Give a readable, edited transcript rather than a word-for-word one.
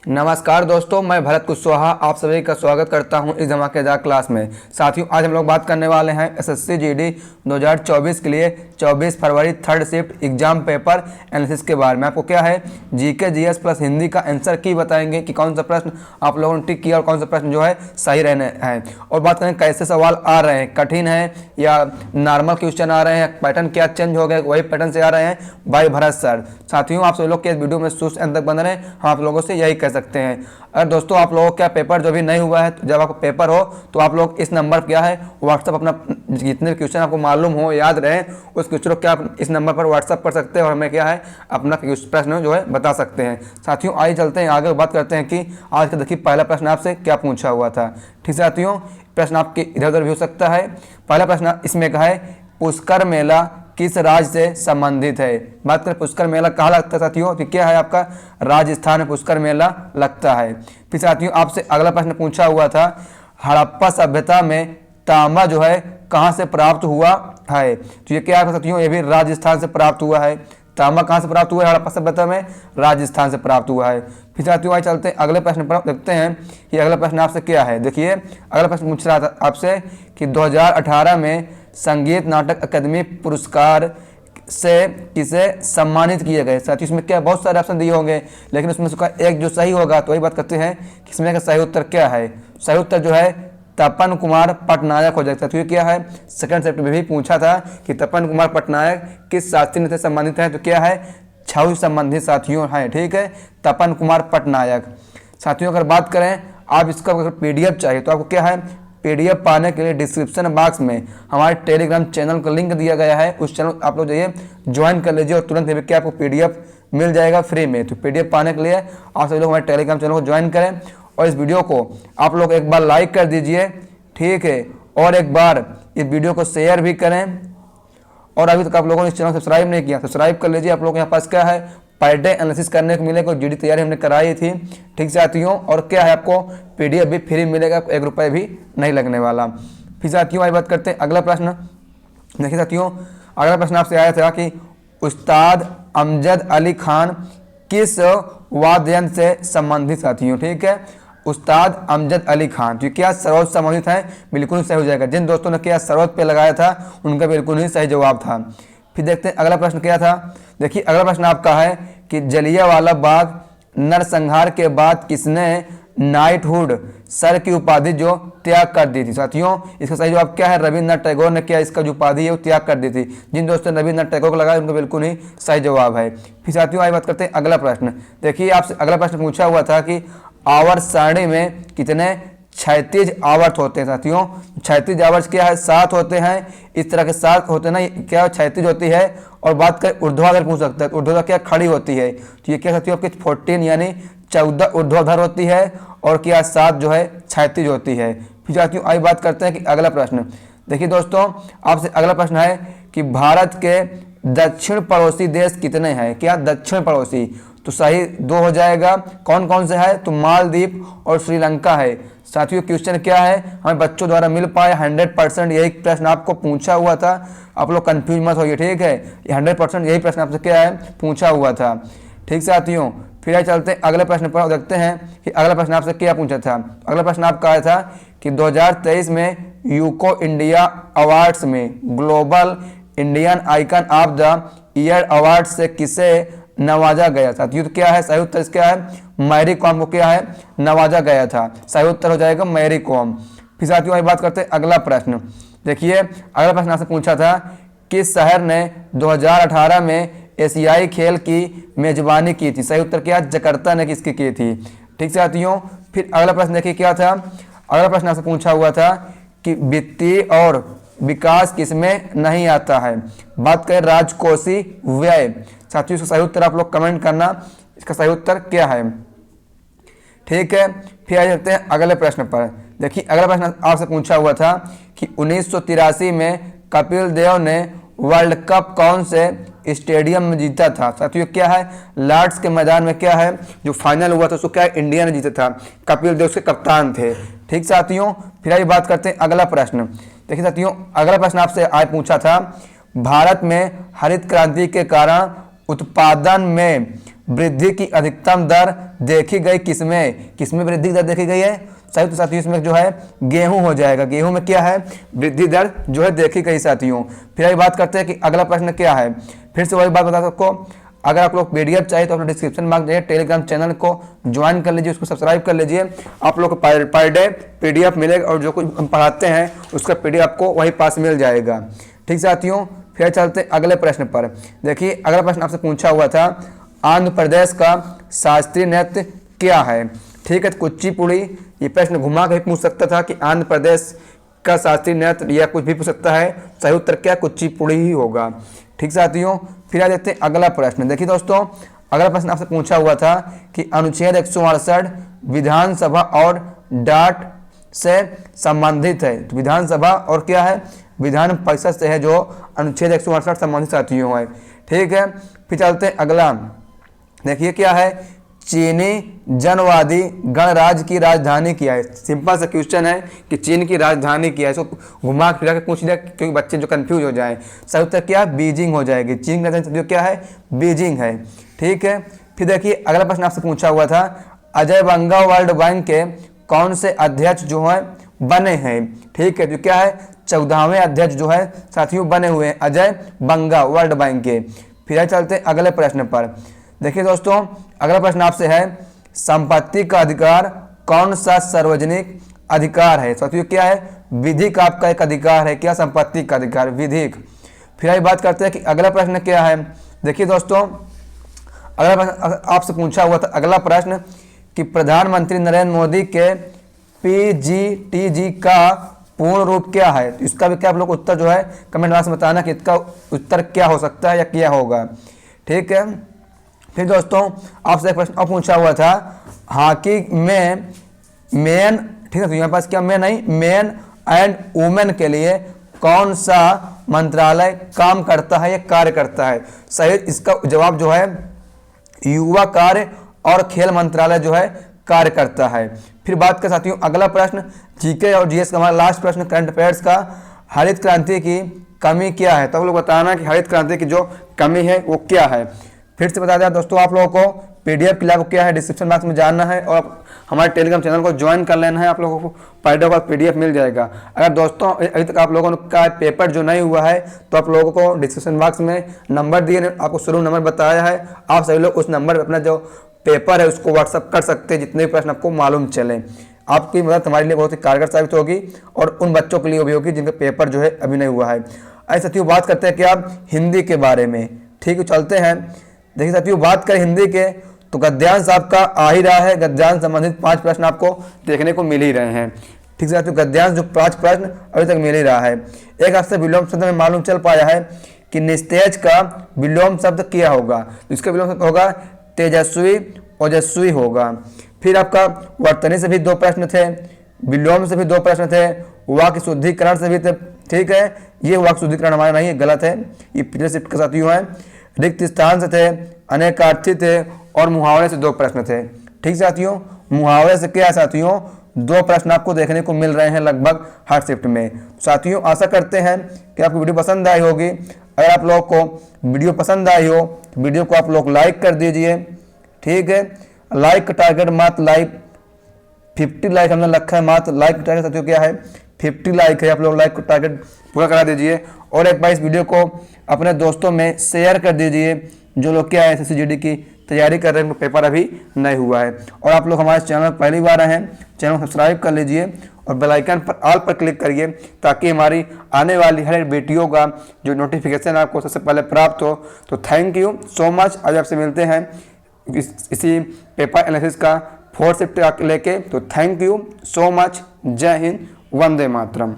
नमस्कार दोस्तों, मैं भरत कुशवाहा आप सभी का स्वागत करता हूं इस धमाकेदार क्लास में। साथियों, आज हम लोग बात करने वाले हैं एसएससी जीडी 2024 के लिए 24 फरवरी third shift exam paper analysis के बारे में। आपको क्या है, जीके जीएस प्लस हिंदी का आंसर की बताएंगे कि कौन सा प्रश्न आप लोगों ने टिक किया और कौन सा प्रश्न जो है सही रहने हैं, और बात करें कैसे सवाल आ रहे हैं, कठिन है या नॉर्मल क्वेश्चन आ रहे हैं, पैटर्न क्या चेंज हो गए, वही पैटर्न से आ रहे हैं बाय भरत सर। साथियों, आप सभी लोग के इस वीडियो में शुरू अंत तक बने रहें, हम आप लोगों से यही कह सकते हैं। अगर दोस्तों आप लोगों का पेपर जो भी नहीं हुआ है, तो जब आपका पेपर हो तो आप लोग इस नंबर क्या है व्हाट्सअप अपना जितने क्वेश्चन आपको मालूम हो, याद रहे, उस क्वेश्चन को क्या आप इस नंबर पर व्हाट्सअप कर सकते हैं और हमें क्या है अपना प्रश्न जो है बता सकते हैं। साथियों, आइए चलते हैं आगे, बात करते हैं कि आज का देखिए पहला प्रश्न आपसे क्या पूछा हुआ था। ठीक साथियों, प्रश्न आपके इधर उधर भी हो सकता है। पहला प्रश्न इसमें कहा है पुष्कर मेला किस राज्य से संबंधित है। बात करें पुष्कर मेला कहाँ लगता है साथियों, तो क्या है आपका राजस्थान में पुष्कर मेला लगता है। फिर साथियों आपसे अगला प्रश्न पूछा हुआ था हड़प्पा सभ्यता में तांबा जो है कहाँ से प्राप्त हुआ है। तो ये क्या है साथियों, ये भी राजस्थान से प्राप्त हुआ है। तांबा कहाँ से प्राप्त हुआ है हड़प्पा सभ्यता में, राजस्थान से प्राप्त हुआ है। फिर साथियों आइए चलते हैं अगले प्रश्न पर, देखते हैं कि अगला प्रश्न आपसे क्या है। देखिए अगला प्रश्न पूछ रहा था आपसे कि 2018 में संगीत नाटक अकादमी पुरस्कार से किसे सम्मानित किए गए। साथियों इसमें क्या बहुत सारे ऑप्शन दिए होंगे, लेकिन उसमें से एक जो सही होगा तो वही बात करते हैं कि इसमें का सही उत्तर क्या है। सही उत्तर जो है तपन कुमार पटनायक हो जाएगा। तो ये क्या है, सेकंड शिफ्ट में भी पूछा था कि तपन कुमार पटनायक किस शास्त्री से संबंधित है, तो क्या है छऊ संबंधित साथियों है। ठीक है, तपन कुमार पटनायक। साथियों अगर बात करें आप इसका अगर पीडीएफ चाहिए तो आपको क्या है पीडीएफ पाने के लिए डिस्क्रिप्शन बॉक्स में हमारे टेलीग्राम चैनल का लिंक दिया गया है, उस चैनल आप लोग जाइए ज्वाइन कर लीजिए और तुरंत ही क्या आपको पीडीएफ मिल जाएगा फ्री में। तो पीडीएफ पाने के लिए आप सभी लोग हमारे टेलीग्राम चैनल को ज्वाइन करें और इस वीडियो को आप लोग एक बार लाइक कर दीजिए, ठीक है, और एक बार इस वीडियो को शेयर भी करें। और अभी तक आप लोगों ने इस चैनल को सब्सक्राइब नहीं किया, सब्सक्राइब कर लीजिए। आप लोग के यहाँ पास क्या है पर डे एनालिसिस करने को मिलेगा, जीडी तैयारी हमने कराई थी। ठीक साथियों, और क्या है आपको पीडीएफ भी फ्री मिलेगा, 1 रुपये भी नहीं लगने वाला। फिर साथियों आइए बात करते हैं अगला प्रश्न। देखिए साथियों अगला प्रश्न आपसे आया था कि उस्ताद अमजद अली खान किस वाद्य यंत्र से संबंधित। साथियों ठीक है, उस्ताद अमजद अली खान जो क्या सरोद संबंधित है, बिल्कुल सही हो जाएगा। जिन दोस्तों ने क्या सरोद पे लगाया था उनका बिल्कुल ही सही जवाब था। फिर देखते हैं अगला प्रश्न क्या था। देखिए अगला प्रश्न आपका है कि जलियांवाला बाग नरसंहार के बाद किसने नाइटहुड सर की उपाधि जो त्याग कर दी थी। साथियों इसका सही जवाब क्या है, रविन्द्रनाथ टैगोर ने क्या इसका जो उपाधि है वो त्याग कर दी थी। जिन दोस्तों ने रविन्द्रनाथ टैगोर को लगाया उनको बिल्कुल ही सही जवाब है। फिर साथियों आइए बात करते हैं अगला प्रश्न। देखिए आपसे अगला प्रश्न पूछा हुआ था कि आवर्त सारणी में कितने क्षैतिज आवर्त होते हैं। साथियों क्षैतिज आवर्त क्या है, 7 होते हैं। इस तरह के 7 होते हैं ना, क्या क्षैतिज होती है। और बात करें ऊर्ध्वाधर पूछ सकते हैं, ऊर्ध्वाधर क्या खड़ी होती है। तो ये क्या साथियों आपकी 14 यानी 14 ऊर्ध्वाधर होती है और क्या 7 जो है क्षैतिज होती है। फिर साथियों आइए बात करते हैं कि अगला प्रश्न। देखिए दोस्तों आपसे अगला प्रश्न है कि भारत के दक्षिण पड़ोसी देश कितने हैं। क्या दक्षिण पड़ोसी, तो सही 2 हो जाएगा। कौन कौन से है, तो मालदीव और श्रीलंका है। साथियों क्वेश्चन क्या है हमें बच्चों द्वारा मिल पाए 100%, यही प्रश्न आपको पूछा हुआ था। आप लोग कंफ्यूज मत होइए, ठीक है, ये 100% यही प्रश्न आपसे क्या है पूछा हुआ था। ठीक साथियों, फिर आइए चलते हैं अगले प्रश्न पर, देखते हैं कि अगला प्रश्न आपसे क्या पूछा था। अगला प्रश्न आपका आया था कि 2023 में यूको इंडिया अवार्ड्स में global Indian icon of the year award से किसे नवाजा गया। साथियों तो क्या है सही उत्तर क्या है, मैरी कॉम को क्या है नवाजा गया था। सही उत्तर हो जाएगा मैरी कॉम। फिर साथियों बात करते हैं अगला प्रश्न। देखिए अगला प्रश्न आपसे पूछा था किस शहर ने 2018 में एशियाई खेल की मेजबानी की थी। सही उत्तर क्या, जकार्ता ने किसकी की थी। ठीक साथियों, फिर अगला प्रश्न देखिए क्या था। अगला प्रश्न आपसे पूछा हुआ था कि वित्तीय और विकास किसमें नहीं आता है। बात करें राजकोषीय व्यय। साथियों इसका सही उत्तर आप लोग कमेंट करना, इसका सही उत्तर क्या है। ठीक है, फिर आ जाते हैं अगले प्रश्न पर। देखिए अगला प्रश्न आपसे पूछा हुआ था कि 1983 में कपिल देव ने वर्ल्ड कप कौन से स्टेडियम में जीता था। साथियों क्या है लॉर्ड्स के मैदान में क्या है जो फाइनल हुआ था उसको क्या है इंडिया ने जीता था, कपिल देव उसके कप्तान थे। ठीक साथियों, फिर आइए बात करते हैं अगला प्रश्न। देखिए साथियों अगला प्रश्न आपसे आज पूछा था भारत में हरित क्रांति के कारण उत्पादन में वृद्धि की अधिकतम दर देखी गई किसमें वृद्धि की दर देखी गई है? सही, तो साथियों इसमें जो है गेहूं हो जाएगा। गेहूं में क्या है? वृद्धि दर जो है देखी गई साथियों। फिर अभी बात करते हैं कि अगला प्रश्न क्या है। फिर से वही बात बता सकते हो, अगर आप लोग पीडीएफ चाहिए तो अपने डिस्क्रिप्शन में जाइए, टेलीग्राम चैनल को ज्वाइन कर लीजिए, उसको सब्सक्राइब कर लीजिए। आप लोग को पर डे पीडीएफ मिलेगा और जो कुछ हम पढ़ाते हैं उसका पीडीएफ आपको वहीं पास मिल जाएगा। ठीक साथियों, फिर चलते हैं अगले प्रश्न पर। देखिए अगला प्रश्न आपसे पूछा हुआ था, आंध्र प्रदेश का शास्त्रीय नृत्य क्या है? ठीक है, कुचिपुड़ी। ये प्रश्न घुमा के पूछ सकता था कि आंध्र प्रदेश का शास्त्रीय नृत्य या कुछ भी पूछ सकता है। सही उत्तर क्या? कुचिपुड़ी ही होगा। ठीक साथियों, फिर आ जाते हैं अगला प्रश्न। देखिए दोस्तों, अगला प्रश्न आपसे पूछा हुआ था कि अनुच्छेद 168 विधानसभा और डाट से संबंधित है। तो विधानसभा और क्या है? विधान परिषद से है जो अनुच्छेद 168 संबंधित साथियों है। ठीक है, फिर चलते हैं अगला। देखिए क्या है, चीनी जनवादी गणराज्य की राजधानी क्या है? सिंपल सा क्वेश्चन है कि चीन की राजधानी क्या है। इसको घुमा फिरा के पूछ लिया क्योंकि बच्चे जो कंफ्यूज हो जाए। सही उत्तर क्या? बीजिंग हो जाएगी। चीन की राजधानी जो क्या है? बीजिंग है। ठीक है, फिर देखिए अगला प्रश्न आपसे पूछा हुआ था, अजय बंगा वर्ल्ड बैंक के कौन से अध्यक्ष जो है बने हैं? ठीक है, जो क्या है? 14वें अध्यक्ष जो है साथियों बने हुए हैं अजय बंगा वर्ल्ड बैंक के। फिर चलते अगले प्रश्न पर। देखिए दोस्तों, अगला प्रश्न आपसे है, संपत्ति का अधिकार कौन सा सार्वजनिक अधिकार है? साथियों क्या है? विधिक आपका एक अधिकार है। क्या? संपत्ति का अधिकार, विधिक। फिर अभी बात करते हैं कि अगला प्रश्न क्या है। देखिए दोस्तों, अगला प्रश्न आपसे पूछा हुआ था, अगला प्रश्न कि प्रधानमंत्री नरेंद्र मोदी के पीजीटीजी का पूर्ण रूप क्या है? तो इसका भी क्या आप लोग उत्तर जो है कमेंट बॉक्स में बताना कि इसका उत्तर क्या हो सकता है या क्या होगा। ठीक है, फिर दोस्तों आपसे एक प्रश्न और पूछा हुआ था, हॉकी में मेन, ठीक है, तो यहाँ पास क्या मेन नहीं, मेन एंड वुमेन के लिए कौन सा मंत्रालय काम करता है या कार्य करता है? सही, इसका जवाब जो है युवा कार्य और खेल मंत्रालय जो है कार्य करता है। फिर बात कर साथियों अगला प्रश्न, जीके और जीएस का हमारा लास्ट प्रश्न, करंट अफेयर्स का, हरित क्रांति की कमी क्या है? तो आप लोग बताना कि हरित क्रांति की जो कमी है वो क्या है। फिर से बता दें दोस्तों, आप लोगों को पीडीएफ के लिए आपको क्या है डिस्क्रिप्शन बॉक्स में जानना है और हमारे टेलीग्राम चैनल को ज्वाइन कर लेना है। आप लोगों को पर डे का पीडीएफ मिल जाएगा। अगर दोस्तों अभी तक आप लोगों का पेपर जो नहीं हुआ है तो आप लोगों को डिस्क्रिप्शन बॉक्स में नंबर दिए, आपको शुरू नंबर बताया है, आप सभी लोग उस नंबर पर अपना जो पेपर है उसको व्हाट्सअप कर सकते हैं, जितने भी प्रश्न आपको मालूम चले। आपकी मदद हमारे लिए बहुत ही कारगर साबित होगी और उन बच्चों के लिए भी होगी जिनका पेपर जो है अभी नहीं हुआ है। ऐसे साथियों बात करते हैं कि आप हिंदी के बारे में। ठीक है, चलते हैं। देखिए साथियों, बात करें हिंदी के तो गद्यांश आपका आ ही रहा है। गद्यांश संबंधित 5 प्रश्न आपको देखने को मिल ही रहे हैं। ठीक है साथियों, गद्यांश जो 5 प्रश्न अभी तक मिल ही रहा है। एक आपसे विलोम शब्द में मालूम चल पाया है कि निस्तेज का विलोम शब्द क्या होगा? इसका विलोम शब्द होगा तेजस्वी, ओजस्वी होगा। फिर आपका वर्तनी से भी 2 प्रश्न थे, विलोम से भी 2 प्रश्न थे, वाक्य शुद्धिकरण से भी थे। ठीक है, ये वाक्य शुद्धिकरण हमारा नहीं है, गलत है, ये पिछले शिफ्ट के साथियों है। रिक्त स्थान से थे, अनेकार्थी थे और मुहावरे से 2 प्रश्न थे। ठीक साथियों, मुहावरे से क्या है साथियों? 2 प्रश्न आपको देखने को मिल रहे हैं लगभग हर शिफ्ट में। साथियों आशा करते हैं कि आपको वीडियो पसंद आई होगी। अगर आप लोगों को वीडियो पसंद आई हो तो वीडियो को आप लोग लाइक कर दीजिए। ठीक है, लाइक का टारगेट मात्र लाइक 50 लाइक हमने रखा है, मात्र लाइक का टारगेट साथियों क्या है 50 लाइक है। आप लोग लाइक का टारगेट पूरा करा दीजिए और एक बार इस वीडियो को अपने दोस्तों में शेयर कर दीजिए जो लोग क्या है एसएससी जीडी की तैयारी कर रहे हैं, उनका पेपर अभी नहीं हुआ है। और आप लोग हमारे चैनल पर पहली बार आए हैं, चैनल को सब्सक्राइब कर लीजिए और बेल आइकन पर ऑल पर क्लिक करिए ताकि हमारी आने वाली हर एक वीडियो का जो नोटिफिकेशन आपको सबसे पहले प्राप्त हो। तो थैंक यू सो मच। आज आपसे मिलते हैं इसी पेपर एनालिसिस का 4th शिफ्ट लेके। तो थैंक यू सो मच। जय हिंद, वंदे मातरम।